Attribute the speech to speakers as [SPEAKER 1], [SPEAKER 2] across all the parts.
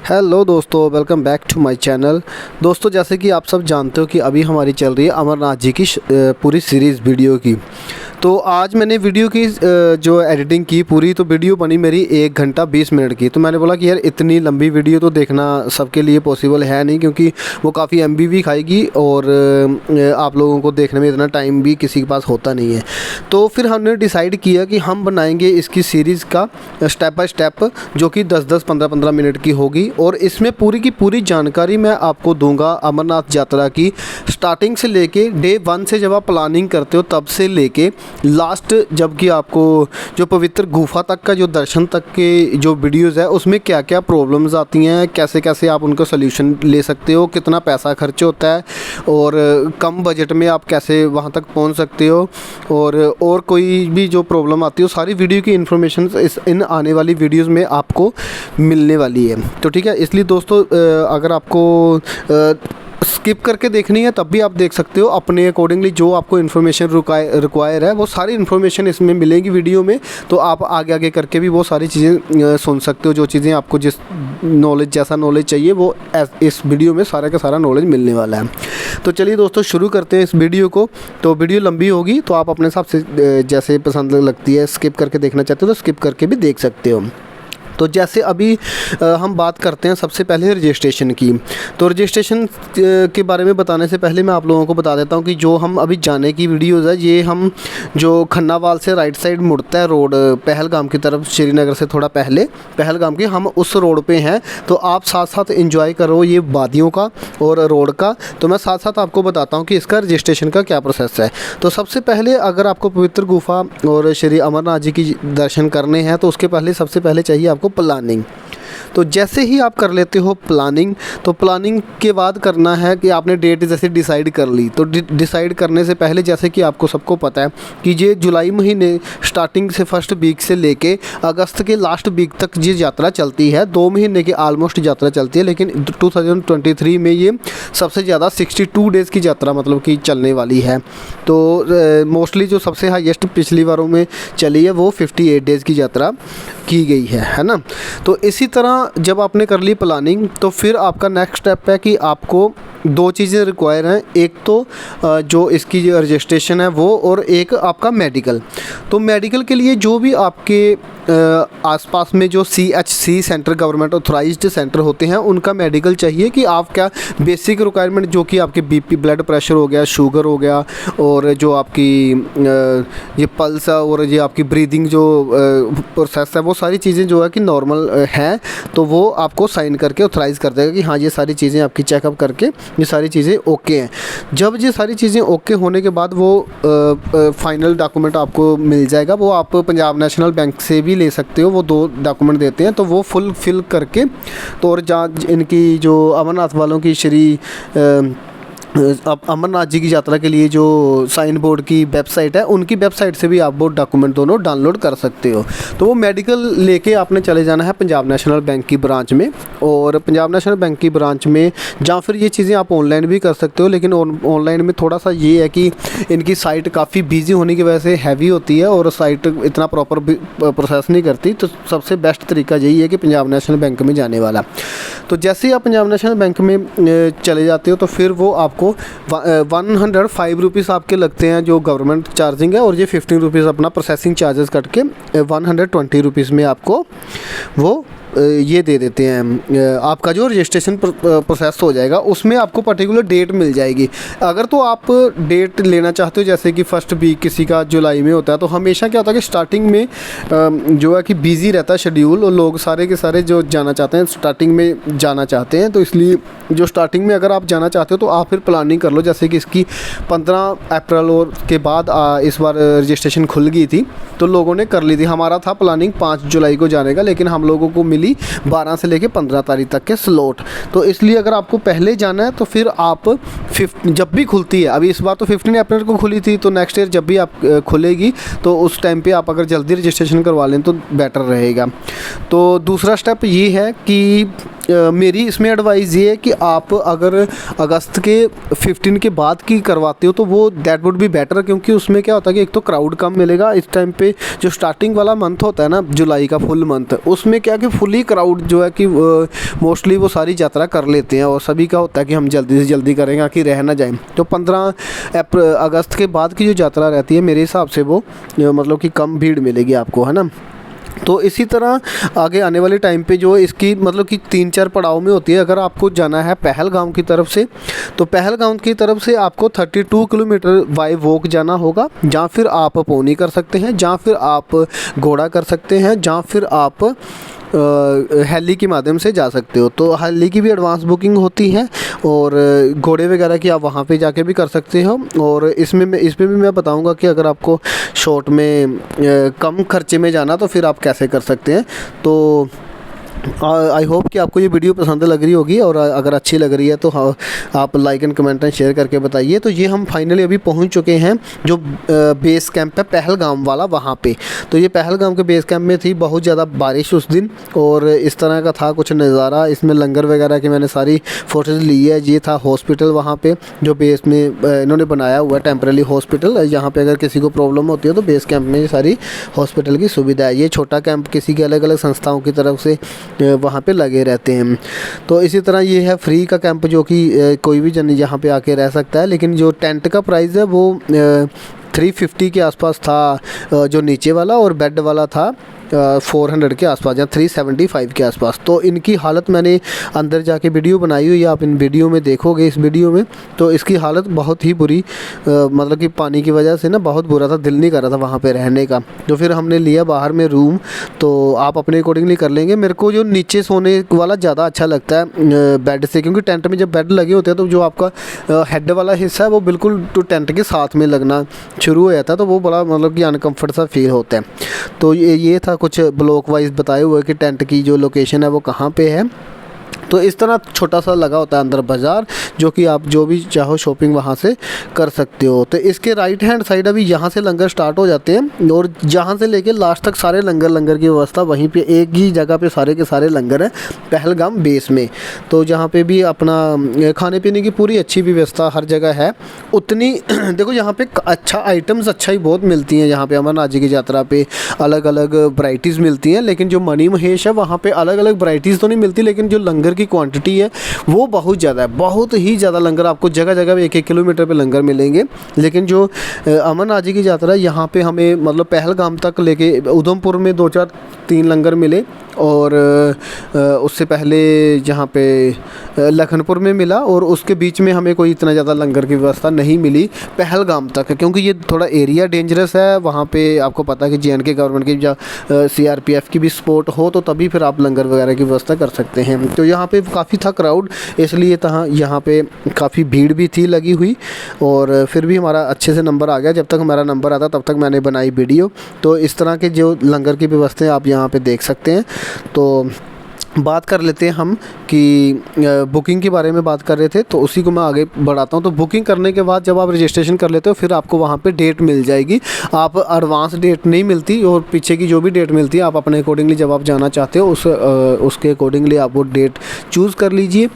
[SPEAKER 1] Hello दोस्तों, welcome back to my channel. दोस्तों, जैसे कि आप सब जानते हो कि अभी हमारी चल रही है अमरनाथ जी की पूरी सीरीज़ वीडियो की। तो आज मैंने वीडियो की जो एडिटिंग की पूरी, तो वीडियो बनी मेरी 1 घंटा 20 मिनट की। तो मैंने बोला कि यार इतनी लंबी वीडियो तो देखना सबके लिए पॉसिबल है नहीं, क्योंकि वो काफ़ी MB भी खाएगी और आप लोगों को देखने में इतना टाइम भी किसी के पास होता नहीं है। तो फिर हमने डिसाइड किया कि हम बनाएंगे इसकी सीरीज़ का स्टेप बाय स्टेप, जो कि 10-10, 15-15 मिनट की होगी। और इसमें पूरी की पूरी जानकारी मैं आपको दूंगा अमरनाथ यात्रा की, स्टार्टिंग से लेके डे 1 से जब आप प्लानिंग करते हो तब से लेके लास्ट, जबकि आपको जो पवित्र गुफा तक का जो दर्शन तक के जो वीडियोज़ है उसमें क्या क्या प्रॉब्लम्स आती हैं, कैसे कैसे आप उनका सोल्यूशन ले सकते हो, कितना पैसा खर्च होता है और कम बजट में आप कैसे वहाँ तक पहुँच सकते हो, और कोई भी जो प्रॉब्लम आती है सारी वीडियो की इन्फॉर्मेशन इन आने वाली वीडियोज़ में आपको मिलने वाली है। तो ठीक है, इसलिए दोस्तों अगर आपको स्किप करके देखनी है तब भी आप देख सकते हो अपने अकॉर्डिंगली। जो आपको इन्फॉर्मेशन रिक्वायर है वो सारी इन्फॉर्मेशन इसमें मिलेगी वीडियो में। तो आप आगे आगे करके भी वो सारी चीज़ें सुन सकते हो, जो चीज़ें आपको जिस नॉलेज जैसा नॉलेज चाहिए वो इस वीडियो में सारा का सारा नॉलेज मिलने वाला है। तो चलिए दोस्तों, शुरू करते हैं इस वीडियो को। तो वीडियो लंबी होगी तो आप अपने हिसाब से जैसे पसंद लगती है, स्किप करके देखना चाहते हो तो स्किप करके भी देख सकते हो। तो जैसे अभी हम बात करते हैं सबसे पहले रजिस्ट्रेशन की। तो रजिस्ट्रेशन के बारे में बताने से पहले मैं आप लोगों को बता देता हूं कि जो हम अभी जाने की वीडियोज़ है, ये हम जो खन्नावाल से राइट साइड मुड़ता है रोड पहलगाम की तरफ, श्रीनगर से थोड़ा पहले पहलगाम के, हम उस रोड पे हैं। तो आप साथ साथ एंजॉय करो ये वादियों का और रोड का। तो मैं साथ साथ आपको बताता हूँ कि इसका रजिस्ट्रेशन का क्या प्रोसेस है। तो सबसे पहले अगर आपको पवित्र गुफा और श्री अमरनाथ जी की दर्शन करने हैं तो उसके पहले सबसे पहले चाहिए आपको प्लानिंग। तो जैसे ही आप कर लेते हो प्लानिंग, तो प्लानिंग के बाद करना है कि आपने डेट जैसे डिसाइड कर ली। तो डिसाइड करने से पहले, जैसे कि आपको सबको पता है कि ये जुलाई महीने स्टार्टिंग से फर्स्ट वीक से लेके अगस्त के लास्ट वीक तक ये यात्रा चलती है। 2 महीने की ऑलमोस्ट यात्रा चलती है, लेकिन 2023 में ये सबसे ज़्यादा 62 डेज़ की यात्रा मतलब कि चलने वाली है। तो मोस्टली जो सबसे हाईएस्ट पिछली बारों में चली है वो 58 डेज़ की यात्रा की गई है ना। तो इसी तरह जब आपने कर ली प्लानिंग, तो फिर आपका नेक्स्ट स्टेप है कि आपको 2 चीज़ें रिक्वायर हैं। एक तो जो इसकी जो रजिस्ट्रेशन है वो, और एक आपका मेडिकल। तो मेडिकल के लिए जो भी आपके आसपास में जो CHC centre, government authorised centre होते हैं, उनका मेडिकल चाहिए। कि आप क्या बेसिक रिक्वायरमेंट, जो कि आपके BP ब्लड प्रेशर हो गया, शुगर हो गया, और जो आपकी ये पल्स है और ये आपकी ब्रीदिंग जो प्रोसेस है, वो सारी चीज़ें जो है कि नॉर्मल हैं। तो वो आपको साइन करके ऑथराइज़ कर देगा कि हाँ ये सारी चीज़ें आपकी चेकअप करके ये सारी चीज़ें ओके हैं। जब ये सारी चीज़ें ओके होने के बाद वो फाइनल डॉक्यूमेंट आपको मिल जाएगा। वो आप पंजाब नेशनल बैंक से भी ले सकते हो, वो 2 डॉक्यूमेंट देते हैं। तो वो फुल फिल करके, तो और जहाँ इनकी जो अमरनाथ वालों की अब अमरनाथ जी की यात्रा के लिए जो साइन बोर्ड की वेबसाइट है, उनकी वेबसाइट से भी आप वो डॉक्यूमेंट दोनों डाउनलोड कर सकते हो। तो वो मेडिकल लेके आपने चले जाना है पंजाब नेशनल बैंक की ब्रांच में। और पंजाब नेशनल बैंक की ब्रांच में, जहाँ फिर ये चीज़ें आप ऑनलाइन भी कर सकते हो, लेकिन ऑनलाइन में थोड़ा सा ये है कि इनकी साइट काफ़ी बिजी होने की वजह से हैवी होती है और साइट इतना प्रॉपर प्रोसेस नहीं करती। तो सबसे बेस्ट तरीका यही है कि पंजाब नेशनल बैंक में जाने वाला। तो जैसे ही आप पंजाब नेशनल बैंक में चले जाते हो, तो फिर वो आपको 105 रुपीज़ आपके लगते हैं जो गवर्नमेंट चार्जिंग है, और ये 15 रुपीज़ अपना प्रोसेसिंग चार्जेस कट के 120 रुपीज़ में आपको वो ये दे देते हैं। आपका जो रजिस्ट्रेशन प्रोसेस हो जाएगा, उसमें आपको पर्टिकुलर डेट मिल जाएगी। अगर तो आप डेट लेना चाहते हो, जैसे कि फर्स्ट वीक किसी का जुलाई में होता है, तो हमेशा क्या होता है कि स्टार्टिंग में जो है कि बिज़ी रहता है शेड्यूल, और लोग सारे के सारे जो जाना चाहते हैं स्टार्टिंग में जाना चाहते हैं। तो इसलिए जो स्टार्टिंग में अगर आप जाना चाहते हो तो आप फिर प्लानिंग कर लो। जैसे कि इसकी 15 अप्रैल और के बाद इस बार रजिस्ट्रेशन खुल गई थी, तो लोगों ने कर ली थी। हमारा था प्लानिंग 5 जुलाई को जाने का, लेकिन हम लोगों को मिली 12 से लेके 15 तारीख तक के स्लॉट। तो इसलिए अगर आपको पहले जाना है तो फिर आप जब भी खुलती है, अभी इस बार तो 15 अप्रैल को खुली थी, तो नेक्स्ट ईयर जब भी आप खुलेगी तो उस टाइम पे आप अगर जल्दी रजिस्ट्रेशन करवा लें तो बेटर रहेगा। तो दूसरा स्टेप ये है कि मेरी इसमें एडवाइस ये है कि आप अगर अगस्त के 15 के बाद की करवाते हो तो वो दैट वुड बी बेटर, क्योंकि उसमें क्या होता है कि एक तो क्राउड कम मिलेगा इस टाइम पे। जो स्टार्टिंग वाला मंथ होता है ना जुलाई का फुल मंथ, उसमें क्या कि फुली क्राउड जो है कि मोस्टली वो सारी यात्रा कर लेते हैं और सभी का होता है कि हम जल्दी से जल्दी करेंगे कि रह ना जाए। तो 15 अगस्त के बाद की जो यात्रा रहती है मेरे हिसाब से वो मतलब कि कम भीड़ मिलेगी आपको, है ना। तो इसी तरह आगे आने वाले टाइम पे जो इसकी मतलब कि 3-4 पड़ाव में होती है। अगर आपको जाना है पहलगाम की तरफ से, तो पहलगाम की तरफ से आपको 32 किलोमीटर बाय वॉक जाना होगा, जहाँ फिर आप पोनी कर सकते हैं, जहाँ फिर आप घोड़ा कर सकते हैं, जहाँ फिर आप हेली के माध्यम से जा सकते हो। तो हेली की भी एडवांस बुकिंग होती है और घोड़े वगैरह की आप वहाँ पे जाके भी कर सकते हो। और इसमें भी मैं बताऊँगा कि अगर आपको शॉर्ट में कम खर्चे में जाना तो फिर आप कैसे कर सकते हैं। तो आई होप कि आपको ये वीडियो पसंद लग रही होगी, और अगर अच्छी लग रही है तो हाँ आप like and comment and share करके बताइए। तो ये हम फाइनली अभी पहुंच चुके हैं जो बेस कैंप है पहलगाम वाला, वहाँ पे। तो ये पहलगाम के बेस कैंप में थी बहुत ज़्यादा बारिश उस दिन, और इस तरह का था कुछ नज़ारा। इसमें लंगर वगैरह की मैंने सारी फोटोज ली है। ये था हॉस्पिटल वहाँ पे जो बेस में इन्होंने बनाया हुआ है, टेम्पररी हॉस्पिटल। यहाँ पे अगर किसी को प्रॉब्लम होती है तो बेस कैंप में ये सारी हॉस्पिटल की सुविधा है। ये छोटा कैंप किसी के अलग अलग संस्थाओं की तरफ से वहाँ पे लगे रहते हैं। तो इसी तरह ये है फ्री का कैंप, जो कि कोई भी जन यहाँ पे आके रह सकता है। लेकिन जो टेंट का प्राइस है वो 350 के आसपास था जो नीचे वाला, और बेड वाला था 400 के आसपास या 375 के आसपास। तो इनकी हालत मैंने अंदर जाके वीडियो बनाई हुई है, आप इन वीडियो में देखोगे इस वीडियो में। तो इसकी हालत बहुत ही बुरी, मतलब कि पानी की वजह से ना बहुत बुरा था, दिल नहीं कर रहा था वहाँ पे रहने का। तो फिर हमने लिया बाहर में रूम, तो आप अपने अकॉर्डिंगली कर लेंगे। मेरे को जो नीचे सोने वाला ज़्यादा अच्छा लगता है बेड से, क्योंकि टेंट में जब बेड लगे होते हैं तो जो आपका हेड वाला हिस्सा है वो बिल्कुल तो टेंट के साथ में लगना शुरू हो जाता है, तो वो बड़ा मतलब कि अनकम्फर्ट सा फील होता है। तो ये था कुछ ब्लॉक वाइज बताए हुए कि टेंट की जो लोकेशन है वो कहाँ पे है। तो इस तरह छोटा सा लगा होता है अंदर बाज़ार, जो कि आप जो भी चाहो शॉपिंग वहाँ से कर सकते हो। तो इसके राइट हैंड साइड अभी यहाँ से लंगर स्टार्ट हो जाते हैं, और जहाँ से लेके लास्ट तक सारे लंगर की व्यवस्था वहीं पे एक ही जगह पे सारे के सारे लंगर हैं पहलगाम बेस में। तो जहाँ पे भी अपना खाने पीने की पूरी अच्छी व्यवस्था हर जगह है उतनी। देखो यहाँ पे अच्छा आइटम्स अच्छा ही बहुत मिलती हैं। यहाँ पे अमरनाथ जी की यात्रा पे अलग अलग वैरायटीज़ मिलती हैं, लेकिन जो मणि महेश है वहाँ पे अलग अलग वैरायटीज़ तो नहीं मिलती, लेकिन जो लंगर की क्वांटिटी है वो बहुत ज़्यादा है, बहुत ही ज़्यादा लंगर। आपको जगह जगह 1-1 किलोमीटर पे लंगर मिलेंगे। लेकिन जो अमरनाथ जी की यात्रा है यहाँ पे हमें मतलब पहलगाम तक लेके उधमपुर में 2-4-3 लंगर मिले, और उससे पहले जहाँ पे लखनपुर में मिला, और उसके बीच में हमें कोई इतना ज़्यादा लंगर की व्यवस्था नहीं मिली पहलगाम तक, क्योंकि ये थोड़ा एरिया डेंजरस है। वहाँ पे आपको पता है कि JNK गवर्नमेंट की या CRPF की भी सपोर्ट हो तो तभी फिर आप लंगर वगैरह की व्यवस्था कर सकते हैं। तो यहाँ पे काफ़ी था क्राउड, इसलिए यहाँ पे काफ़ी भीड़ भी थी लगी हुई, और फिर भी हमारा अच्छे से नंबर आ गया। जब तक हमारा नंबर आता तब तक मैंने बनाई वीडियो। तो इस तरह के जो लंगर की व्यवस्था आप यहाँ पे देख सकते हैं। तो बात कर लेते हैं हम कि बुकिंग के बारे में बात कर रहे थे, तो उसी को मैं आगे बढ़ाता हूं। तो बुकिंग करने के बाद जब आप रजिस्ट्रेशन कर लेते हो फिर आपको वहां पे डेट मिल जाएगी। आप एडवांस डेट नहीं मिलती, और पीछे की जो भी डेट मिलती है आप अपने अकॉर्डिंगली जब आप जाना चाहते हो उसके अकॉर्डिंगली आप वो डेट चूज़ कर लीजिए।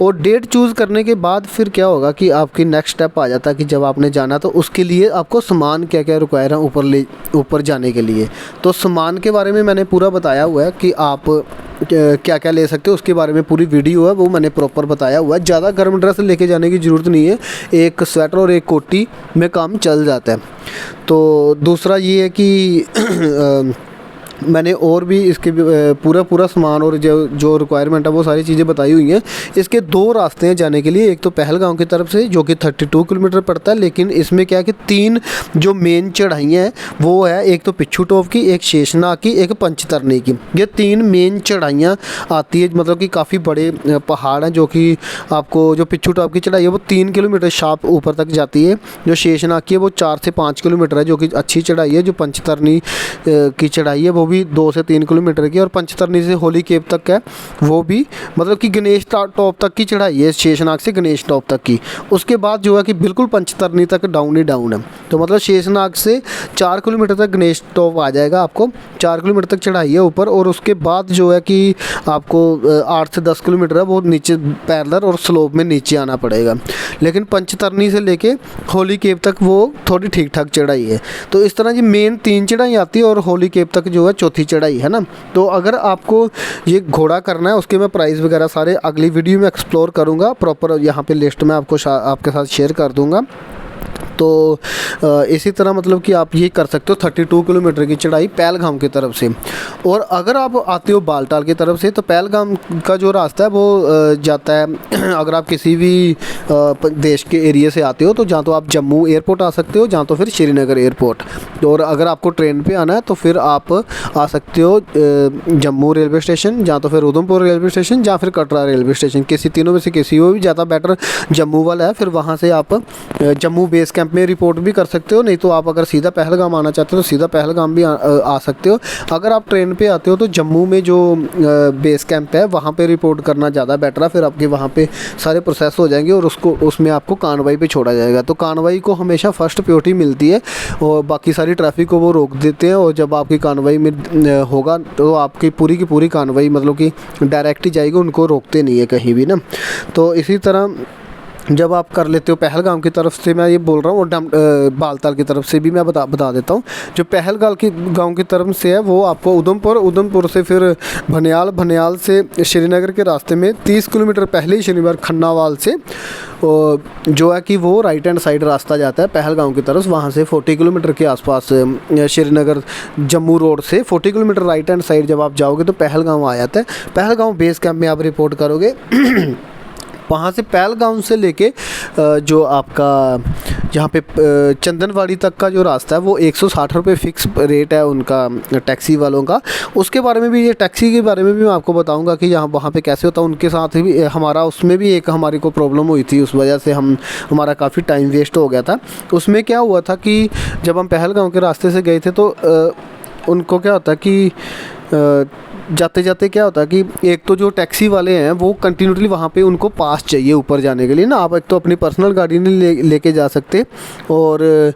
[SPEAKER 1] और डेट चूज़ करने के बाद फिर क्या होगा कि आपकी नेक्स्ट स्टेप आ जाता है कि जब आपने जाना तो उसके लिए आपको सामान क्या क्या रिक्वायर है ऊपर जाने के लिए। तो सामान के बारे में मैंने पूरा बताया हुआ है कि आप क्या क्या ले सकते हो, उसके बारे में पूरी वीडियो है वो मैंने प्रॉपर बताया हुआ है। ज़्यादा गर्म ड्रेस लेके जाने की ज़रूरत नहीं है, एक स्वेटर और एक कोटी में काम चल जाता है। तो दूसरा ये है कि मैंने और भी इसके पूरा सामान और जो रिक्वायरमेंट है वो सारी चीज़ें बताई हुई हैं। इसके 2 रास्ते हैं जाने के लिए, एक तो पहलगाम की तरफ से जो कि 32 किलोमीटर पड़ता है, लेकिन इसमें क्या है कि 3 जो मेन चढ़ाइयाँ हैं वो है, एक तो पिच्छू टॉप की, एक शेषनाग की, एक पंचतरणी की। ये 3 मेन चढ़ाइयाँ आती है, मतलब कि काफ़ी बड़े पहाड़ हैं। जो कि आपको जो पिच्छू टॉप की चढ़ाई है वो 3 किलोमीटर शार्प ऊपर तक जाती है। जो शेषनाग की है वो 4 से 5 किलोमीटर है, जो कि अच्छी चढ़ाई है। जो पंचतरणी की चढ़ाई है वो भी 2 से 3 किलोमीटर की, और पंचतरनी से होली केव तक है वो भी मतलब कि गणेश टॉप तक की चढ़ाई है, शेषनाग से गणेश टॉप तक की। उसके बाद जो है कि बिल्कुल पंचतरनी तक डाउन ही डाउन है। तो मतलब शेषनाग से 4 किलोमीटर तक गणेश टॉप आ जाएगा, आपको 4 किलोमीटर तक चढ़ाई है ऊपर, और उसके बाद जो है कि आपको 8 से 10 किलोमीटर है वो नीचे पैरेलल और स्लोप में नीचे आना पड़ेगा। लेकिन पंचतरनी से लेके होली केव तक वो थोड़ी ठीक ठाक चढ़ाई है। तो इस तरह जी मेन 3 चढ़ाई आती है, और होली केव तक जो है चौथी चढ़ाई है ना। तो अगर आपको ये घोड़ा करना है, उसके मैं प्राइस वगैरह सारे अगली वीडियो में एक्सप्लोर करूँगा, प्रॉपर यहाँ पे लिस्ट में आपको आपके साथ शेयर कर दूँगा। तो इसी तरह मतलब कि आप ये कर सकते हो 32 किलोमीटर की चढ़ाई पहलगाम की तरफ से। और अगर आप आते हो बालटाल की तरफ से, तो पहलगाम का जो रास्ता है वो जाता है अगर आप किसी भी देश के एरिया से आते हो तो जहाँ तो आप जम्मू एयरपोर्ट आ सकते हो, जहाँ तो फिर श्रीनगर एयरपोर्ट। और अगर आपको ट्रेन पे आना है तो फिर आप आ सकते हो जम्मू रेलवे स्टेशन, जहाँ तो फिर उधमपुर रेलवे स्टेशन, या फिर कटरा रेलवे स्टेशन। किसी तीनों में से किसी को भी ज़्यादा बेटर जम्मू वाला है। फिर वहाँ से आप जम्मू बेस कैंप में रिपोर्ट भी कर सकते हो, नहीं तो आप अगर सीधा पहलगाम आना चाहते हो तो सीधा पहलगाम भी आ सकते हो। अगर आप ट्रेन पे आते हो तो जम्मू में जो बेस कैंप है वहाँ पे रिपोर्ट करना ज़्यादा बेटर है। फिर आपके वहाँ पे सारे प्रोसेस हो जाएंगे और उसमें आपको कानवाई पे छोड़ा जाएगा। तो कानवाई को हमेशा फर्स्ट प्रायोरिटी मिलती है, और बाकी सारी ट्रैफिक को वो रोक देते हैं। और जब आपकी कानवाई में होगा तो आपकी पूरी की पूरी कानवाई मतलब कि डायरेक्ट ही जाएगी, उनको रोकते नहीं है कहीं भी ना। तो इसी तरह जब आप कर लेते हो पहलगाम की तरफ से, मैं ये बोल रहा हूँ, और बालताल की तरफ से भी मैं बता देता हूँ। जो गांव की तरफ से है वो आपको उधमपुर से फिर भनियाल से श्रीनगर के रास्ते में 30 किलोमीटर पहले ही शनिवार खन्नावाल से जो है कि वो राइट हैंड साइड रास्ता जाता है पहलगाम की तरफ। वहाँ से 40 किलोमीटर के आसपास श्रीनगर जम्मू रोड से 40 किलोमीटर राइट हैंड साइड जब आप जाओगे तो पहलगाम आ जाता है। पहलगाम बेस कैंप में आप रिपोर्ट करोगे। वहाँ से पहलगाम से लेके जो आपका जहाँ पे चंदनवाड़ी तक का जो रास्ता है वो 160 रुपये फ़िक्स रेट है उनका टैक्सी वालों का। उसके बारे में भी, ये टैक्सी के बारे में भी मैं आपको बताऊंगा कि यहाँ वहाँ पे कैसे होता है। उनके साथ भी हमारा उसमें भी एक हमारी को प्रॉब्लम हुई थी, उस वजह से हमारा काफ़ी टाइम वेस्ट हो गया था। उसमें क्या हुआ था कि जब हम पहलगाम के रास्ते से गए थे तो उनको क्या होता कि जाते जाते क्या होता है कि एक तो जो टैक्सी वाले हैं वो कंटिन्यूसली वहाँ पे उनको पास चाहिए ऊपर जाने के लिए ना। आप एक तो अपनी पर्सनल गाड़ी नहीं लेके जा सकते, और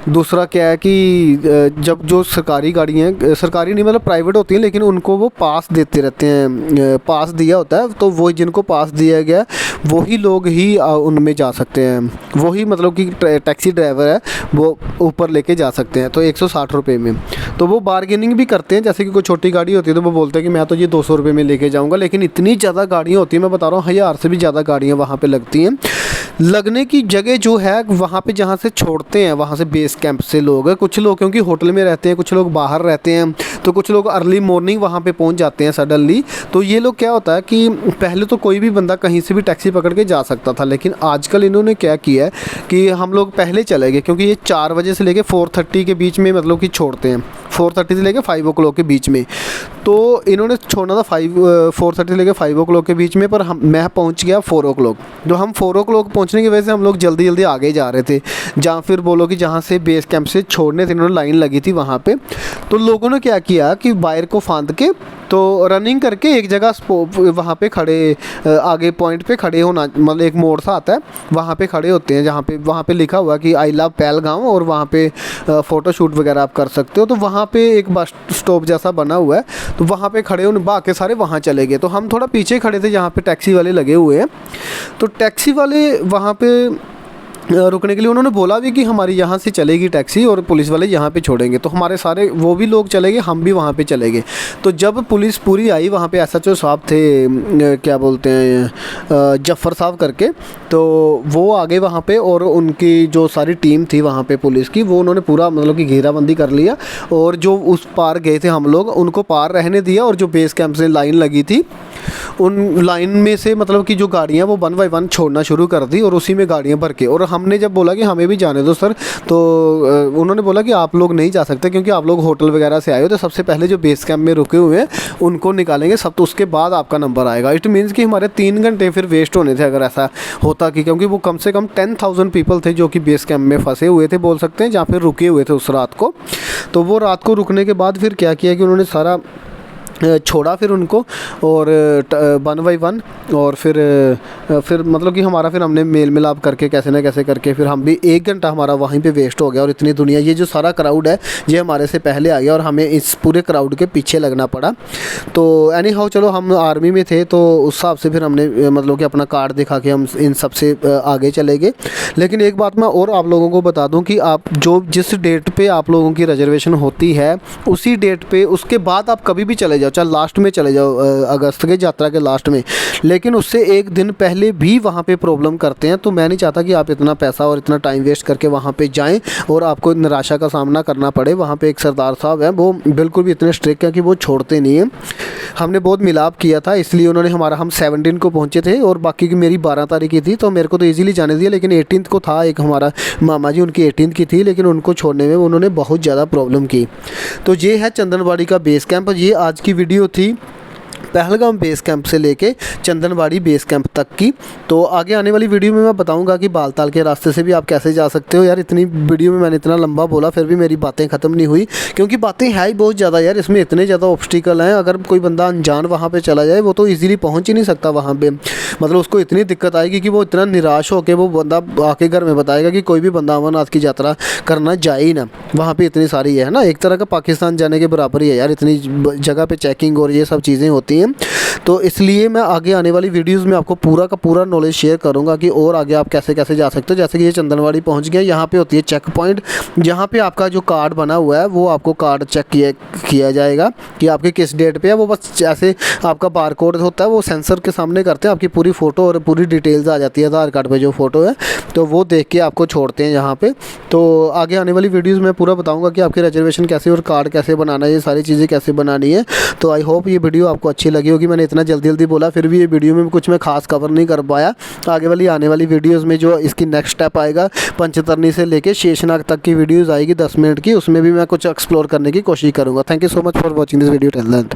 [SPEAKER 1] दूसरा क्या है कि जब जो सरकारी गाड़ी हैं, सरकारी नहीं मतलब प्राइवेट होती हैं, लेकिन उनको वो पास देते रहते हैं, पास दिया होता है। तो वो जिनको पास दिया गया वही लोग ही उनमें जा सकते हैं, वही मतलब कि टैक्सी ड्राइवर है वो ऊपर लेके जा सकते हैं। तो 160 रुपये में तो वो बार्गेनिंग भी करते हैं। जैसे कि कोई छोटी गाड़ी होती है तो वो बोलते हैं कि मैं तो ये 200 रुपये में लेके जाऊंगा, लेकिन इतनी ज़्यादा गाड़ियाँ होती हैं, मैं बता रहा हूँ 1000 से भी ज़्यादा गाड़ियाँ वहाँ पे लगती हैं। लगने की जगह जो है वहाँ पे जहाँ से छोड़ते हैं, वहाँ से बेस कैंप से लोग, कुछ लोग क्योंकि होटल में रहते हैं, कुछ लोग बाहर रहते हैं, तो कुछ लोग अर्ली मॉर्निंग वहाँ पे पहुँच जाते हैं सडनली। तो ये लोग क्या होता है कि पहले तो कोई भी बंदा कहीं से भी टैक्सी पकड़ के जा सकता था, लेकिन आजकल इन्होंने क्या किया है कि हम लोग पहले चले गए, क्योंकि ये 4 बजे से लेके 4:30 के बीच में मतलब कि छोड़ते हैं, 4:30 से लेके 5 o'clock के बीच में। तो इन्होंने छोड़ना था 4:30 से लेके 5 o'clock के बीच में, पर मैं पहुंच गया 4 o'clock। जो हम 4 o'clock पहुंचने की वजह से हम लोग जल्दी जल्दी आगे जा रहे थे, जहाँ फिर बोलो कि जहाँ से बेस कैंप से छोड़ने थे, इन्होंने लाइन लगी थी वहाँ पे। तो लोगों ने क्या किया कि वायर को फांद के तो रनिंग करके एक जगह वहाँ पे खड़े, आगे पॉइंट पे खड़े होना, मतलब एक मोड़ सा आता है वहाँ पे खड़े होते हैं, जहाँ पे वहाँ पे लिखा हुआ कि आई लव पहलगाम, और वहाँ पे फ़ोटोशूट वगैरह आप कर सकते हो। तो वहाँ पे एक बस स्टॉप जैसा बना हुआ है, तो वहाँ पे खड़े होने बाकी सारे वहाँ चले गए। तो हम थोड़ा पीछे खड़े थे जहाँ पे टैक्सी वाले लगे हुए हैं। तो टैक्सी वाले वहाँ पे रुकने के लिए उन्होंने बोला भी कि हमारी यहाँ से चलेगी टैक्सी और पुलिस वाले यहाँ पे छोड़ेंगे। तो हमारे सारे वो भी लोग चले गए, हम भी वहाँ पे चले गए। तो जब पुलिस पूरी आई, वहाँ पे SHO साहब थे, क्या बोलते हैं, जफ़र साहब करके, तो वो आगे वहाँ पे, और उनकी जो सारी टीम थी वहाँ पे पुलिस की, वो उन्होंने पूरा मतलब कि घेराबंदी कर लिया। और जो उस पार गए थे हम लोग, उनको पार रहने दिया, और जो बेस कैंप से लाइन लगी थी उन लाइन में से मतलब कि जो गाड़ियाँ वो 1 बाय 1 छोड़ना शुरू कर दी और उसी में गाड़ियाँ भर के। और हमने जब बोला कि हमें भी जाने दो सर, तो उन्होंने बोला कि आप लोग नहीं जा सकते क्योंकि आप लोग होटल वगैरह से आए हो, तो सबसे पहले जो बेस कैंप में रुके हुए हैं उनको निकालेंगे सब, तो उसके बाद आपका नंबर आएगा। इट मीन्स कि हमारे 3 घंटे फिर वेस्ट होने थे अगर ऐसा होता कि, क्योंकि वो कम से कम 10,000 पीपल थे जो कि बेस कैंप में फंसे हुए थे बोल सकते हैं, जहाँ पर रुके हुए थे उस रात को। तो वो रात को रुकने के बाद फिर क्या किया कि उन्होंने सारा छोड़ा फिर उनको, और 1 बाय 1, और फिर मतलब कि हमारा फिर हमने मेल मिलाप करके कैसे ना कैसे करके फिर हम भी 1 घंटा हमारा वहीं पे वेस्ट हो गया। और इतनी दुनिया, ये जो सारा क्राउड है ये हमारे से पहले आ गया और हमें इस पूरे क्राउड के पीछे लगना पड़ा। तो एनी हाउ चलो, हम आर्मी में थे तो उस हिसाब से फिर हमने मतलब कि अपना कार्ड दिखा के हम इन सब से आगे चले गए। लेकिन एक बात मैं और आप लोगों को बता दूँ कि आप जिस डेट पर आप लोगों की रिजर्वेशन होती है उसी डेट पर, उसके बाद आप कभी भी चले जाओ, चाहे लास्ट में चले जाओ अगस्त के यात्रा के लास्ट में, लेकिन उससे 1 दिन पहले भी वहाँ पे प्रॉब्लम करते हैं। तो मैं नहीं चाहता कि आप इतना पैसा और इतना टाइम वेस्ट करके वहाँ पे जाएं और आपको निराशा का सामना करना पड़े। वहाँ पे एक सरदार साहब हैं, वो बिल्कुल भी इतने स्ट्रिक्ट हैं कि वो छोड़ते नहीं हैं। हमने बहुत मिलाप किया था, इसलिए उन्होंने हम 17 को पहुँचे थे और बाकी की मेरी 12 तारीख की थी, तो मेरे को तो ईजिली जाने दिया। लेकिन 18 को था एक हमारा मामा जी, उनकी 18 की थी, लेकिन उनको छोड़ने में उन्होंने बहुत ज़्यादा प्रॉब्लम की। तो ये है चंदनबाड़ी का बेस कैंप। ये आज की वीडियो थी पहलगाम बेस कैंप से लेके चंदनबाड़ी बेस कैंप तक की। तो आगे आने वाली वीडियो में मैं बताऊंगा कि बालताल के रास्ते से भी आप कैसे जा सकते हो। यार इतनी वीडियो में मैंने इतना लंबा बोला फिर भी मेरी बातें ख़त्म नहीं हुई, क्योंकि बातें है ही बहुत ज़्यादा यार। इसमें इतने ज़्यादा ऑब्स्टिकल हैं, अगर कोई बंदा अनजान वहाँ पर चला जाए वो तो ईज़िली पहुँच ही नहीं सकता वहाँ पर। मतलब उसको इतनी दिक्कत आएगी कि वो इतना निराश होकर वो बंदा आके घर में बताएगा कि कोई भी बंदा अमरनाथ की यात्रा करना जाए ही ना। वहाँ पर इतनी सारी है ना, एक तरह का पाकिस्तान जाने के बराबर ही है यार, इतनी जगह पर चेकिंग और ये सब चीज़ें होती हैं। तो इसलिए मैं आगे आने वाली वीडियोस में आपको पूरा का पूरा नॉलेज शेयर करूंगा कि और आगे आप कैसे कैसे जा सकते हो। जैसे कि ये चंदनबाड़ी पहुंच गया, यहाँ पे होती है चेक पॉइंट, जहाँ पे आपका जो कार्ड बना हुआ है वो आपको कार्ड चेक किया जाएगा कि आपके किस डेट पे है। वो बस जैसे आपका बार कोड होता है वो सेंसर के सामने करते हैं, आपकी पूरी फ़ोटो और पूरी डिटेल्स आ जाती है आधार कार्ड पर जो फ़ोटो है, तो वो देख के आपको छोड़ते हैं यहाँ पर। तो आगे आने वाली वीडियोज़ में पूरा बताऊँगा कि आपकी रिजर्वेशन कैसे और कार्ड कैसे बनाना है, ये सारी चीज़ें कैसे बनानी है। तो आई होप ये वीडियो आपको अच्छी लगी होगी। मैंने इतना जल्दी बोला फिर भी ये वीडियो में कुछ मैं खास कवर नहीं कर पाया। आगे वाली आने वाली वीडियोस में जो इसकी नेक्स्ट स्टेप आएगा, पंचतरनी से लेके शेषनाग तक की वीडियोस आएगी 10 मिनट की, उसमें भी मैं कुछ एक्सप्लोर करने की कोशिश करूँगा। Thank you so much for watching this video till the end.